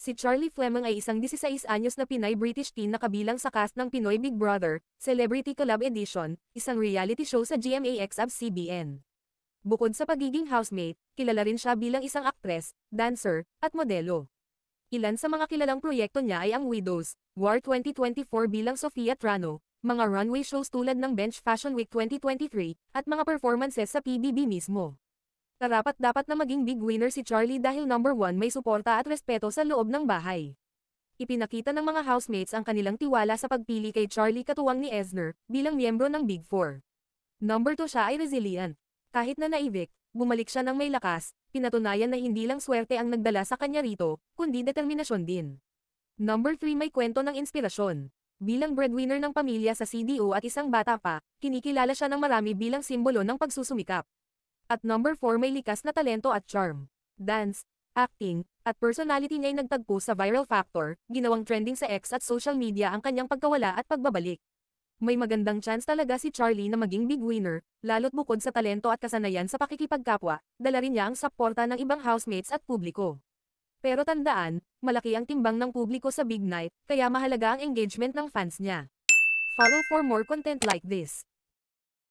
Si Charlie Fleming ay isang 16 anyos na Pinay-British teen na kabilang sa cast ng Pinoy Big Brother, Celebrity Collab Edition, isang reality show sa GMA-CBN. Bukod sa pagiging housemate, kilala rin siya bilang isang aktres, dancer, at modelo. Ilan sa mga kilalang proyekto niya ay ang Widows, War 2024 bilang Sofia Trano, mga runway shows tulad ng Bench Fashion Week 2023, at mga performances sa PBB mismo. Karapat-dapat na maging big winner si Charlie dahil number 1 may suporta at respeto sa loob ng bahay. Ipinakita ng mga housemates ang kanilang tiwala sa pagpili kay Charlie katuwang ni Eisner, bilang miyembro ng Big Four. Number 2 siya ay resilient. Kahit na na-evict, bumalik siya ng may lakas, pinatunayan na hindi lang swerte ang nagdala sa kanya rito, kundi determinasyon din. Number 3 may kwento ng inspirasyon. Bilang breadwinner ng pamilya sa CDO at isang bata pa, kinikilala siya ng marami bilang simbolo ng pagsusumikap. At number 4 may likas na talento at charm. Dance, acting, at personality niya ay nagtagpo sa viral factor, ginawang trending sa X at social media ang kanyang pagkawala at pagbabalik. May magandang chance talaga si Charlie na maging big winner, lalo't bukod sa talento at kasanayan sa pakikipagkapwa, dala rin niya ang suporta ng ibang housemates at publiko. Pero tandaan, malaki ang timbang ng publiko sa big night, kaya mahalaga ang engagement ng fans niya. Follow for more content like this.